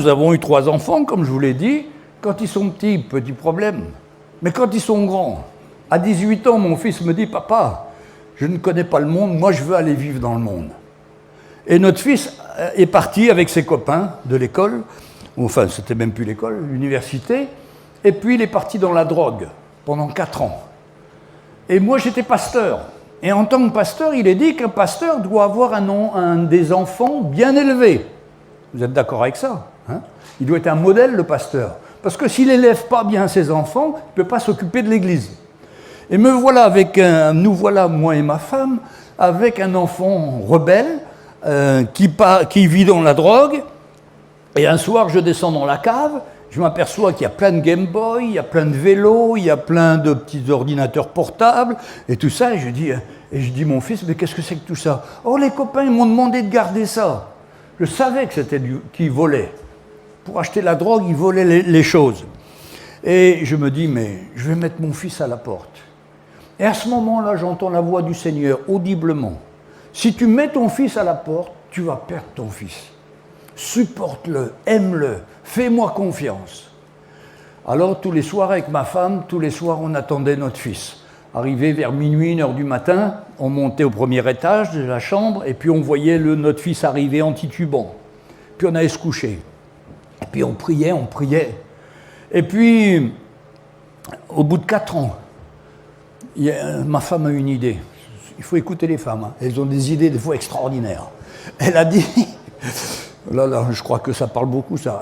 Nous avons eu 3 enfants, comme je vous l'ai dit. Quand ils sont petits, petit problème. Mais quand ils sont grands, à 18 ans, mon fils me dit « Papa, je ne connais pas le monde, moi je veux aller vivre dans le monde. » Et notre fils est parti avec ses copains de l'école, enfin c'était même plus l'école, l'université, et puis il est parti dans la drogue pendant 4 ans. Et moi j'étais pasteur. Et en tant que pasteur, il est dit qu'un pasteur doit avoir des enfants bien élevés. Vous êtes d'accord avec ça, hein? Il doit être un modèle, le pasteur. Parce que s'il n'élève pas bien ses enfants, il ne peut pas s'occuper de l'église. Et nous voilà, moi et ma femme, avec un enfant rebelle qui vit dans la drogue. Et un soir, je descends dans la cave, je m'aperçois qu'il y a plein de Game Boy, il y a plein de vélos, il y a plein de petits ordinateurs portables, et tout ça. Et je dis mon fils, mais qu'est-ce que c'est que tout ça? Oh, les copains, ils m'ont demandé de garder ça. Je savais que c'était qu'ils volaient. Pour acheter la drogue, ils volaient les choses. Et je me dis, mais je vais mettre mon fils à la porte. Et à ce moment-là, j'entends la voix du Seigneur audiblement. Si tu mets ton fils à la porte, tu vas perdre ton fils. Supporte-le, aime-le, fais-moi confiance. Alors, tous les soirs avec ma femme, tous les soirs, on attendait notre fils. Arrivé vers minuit, 1h du matin, on montait au premier étage de la chambre et puis on voyait notre fils arriver en titubant. Puis on allait se coucher. Et puis on priait. Et puis, au bout de 4 ans, ma femme a eu une idée. Il faut écouter les femmes, hein. Elles ont des idées des fois extraordinaires. Elle a dit, là, je crois que ça parle beaucoup ça.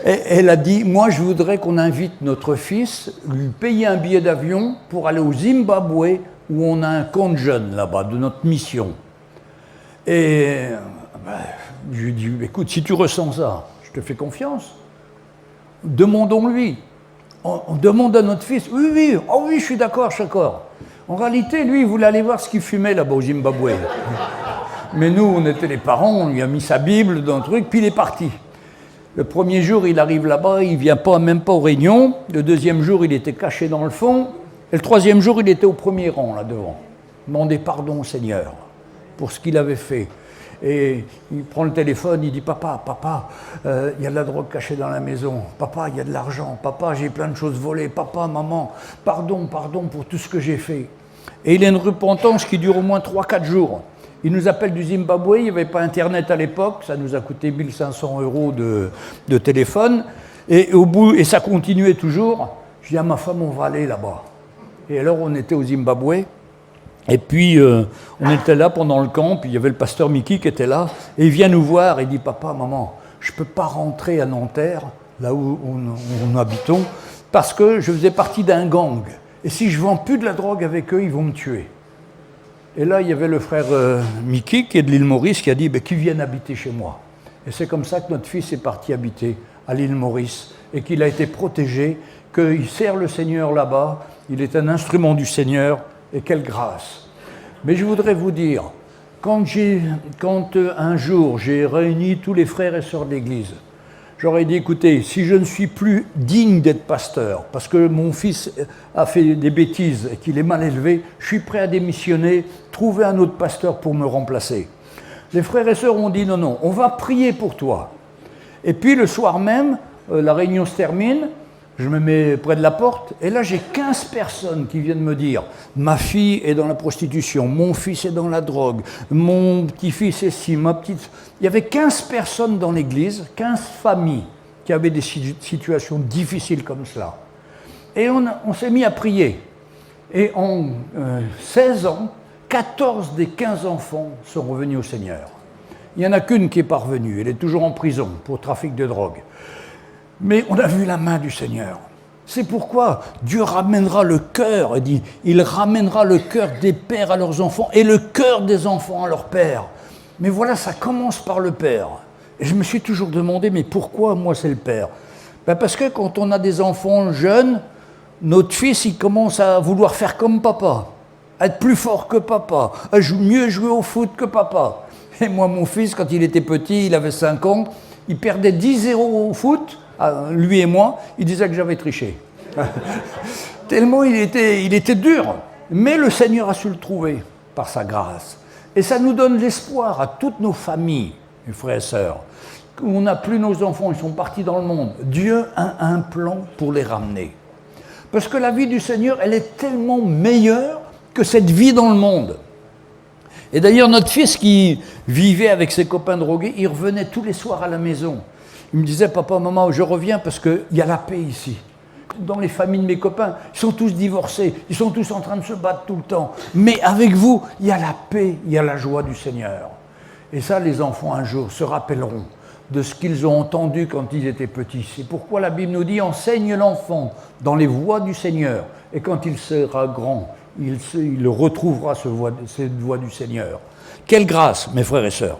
Elle a dit, moi je voudrais qu'on invite notre fils, lui payer un billet d'avion pour aller au Zimbabwe où on a un camp de jeunes là-bas, de notre mission. Et je lui ai dit, écoute, si tu ressens ça, je te fais confiance. Demandons-lui. On demande à notre fils, oui, oh oui, je suis d'accord. En réalité, lui, il voulait aller voir ce qu'il fumait là-bas au Zimbabwe. Mais nous, on était les parents, on lui a mis sa Bible dans le truc, puis il est parti. Le premier jour, il arrive là-bas, il ne vient même pas aux réunions. Le deuxième jour, il était caché dans le fond. Et le troisième jour, il était au premier rang, là devant. Demandez pardon au Seigneur pour ce qu'il avait fait. Et il prend le téléphone, il dit « Papa, il y a de la drogue cachée dans la maison. Papa, il y a de l'argent. Papa, j'ai plein de choses volées. Papa, maman, pardon pour tout ce que j'ai fait. » Et il a une repentance qui dure au moins 3-4 jours. Il nous appelle du Zimbabwe, il n'y avait pas Internet à l'époque, ça nous a coûté 1 500 € de téléphone. Et ça continuait toujours. Je dis à ma femme, on va aller là-bas. Et alors on était au Zimbabwe. Et puis, on était là pendant le camp, puis il y avait le pasteur Mickey qui était là, et il vient nous voir, et il dit « Papa, maman, je ne peux pas rentrer à Nanterre, là où nous habitons, parce que je faisais partie d'un gang. Et si je ne vends plus de la drogue avec eux, ils vont me tuer. » Et là, il y avait le frère Mickey, qui est de l'île Maurice, qui a dit « qu'ils viennent habiter chez moi. » Et c'est comme ça que notre fils est parti habiter à l'île Maurice, et qu'il a été protégé, qu'il sert le Seigneur là-bas, il est un instrument du Seigneur. Et quelle grâce! Mais je voudrais vous dire, quand un jour j'ai réuni tous les frères et sœurs de l'Église, j'aurais dit, écoutez, si je ne suis plus digne d'être pasteur, parce que mon fils a fait des bêtises et qu'il est mal élevé, je suis prêt à démissionner, trouver un autre pasteur pour me remplacer. Les frères et sœurs ont dit, non, on va prier pour toi. Et puis le soir même, la réunion se termine, je me mets près de la porte, et là j'ai 15 personnes qui viennent me dire « Ma fille est dans la prostitution, mon fils est dans la drogue, mon petit-fils est ci, ma petite... » Il y avait 15 personnes dans l'église, 15 familles qui avaient des situations difficiles comme cela. Et on s'est mis à prier. Et en 16 ans, 14 des 15 enfants sont revenus au Seigneur. Il n'y en a qu'une qui est parvenue, elle est toujours en prison pour trafic de drogue. Mais on a vu la main du Seigneur. C'est pourquoi Dieu ramènera le cœur, il ramènera le cœur des pères à leurs enfants et le cœur des enfants à leurs pères. Mais voilà, ça commence par le père. Et je me suis toujours demandé, mais pourquoi moi c'est le père? Parce que quand on a des enfants jeunes, notre fils il commence à vouloir faire comme papa, à être plus fort que papa, à mieux jouer au foot que papa. Et moi, mon fils, quand il était petit, il avait 5 ans, il perdait 10-0 au foot. Lui et moi, il disait que j'avais triché. Tellement il était dur. Mais le Seigneur a su le trouver par sa grâce. Et ça nous donne l'espoir à toutes nos familles, mes frères et sœurs, on n'a plus nos enfants, ils sont partis dans le monde. Dieu a un plan pour les ramener. Parce que la vie du Seigneur, elle est tellement meilleure que cette vie dans le monde. Et d'ailleurs, notre fils qui vivait avec ses copains drogués, il revenait tous les soirs à la maison. Il me disait, papa, maman, je reviens parce qu'il y a la paix ici. Dans les familles de mes copains, ils sont tous divorcés, ils sont tous en train de se battre tout le temps. Mais avec vous, il y a la paix, il y a la joie du Seigneur. Et ça, les enfants, un jour, se rappelleront de ce qu'ils ont entendu quand ils étaient petits. C'est pourquoi la Bible nous dit, enseigne l'enfant dans les voies du Seigneur. Et quand il sera grand, il retrouvera cette voie du Seigneur. Quelle grâce, mes frères et sœurs!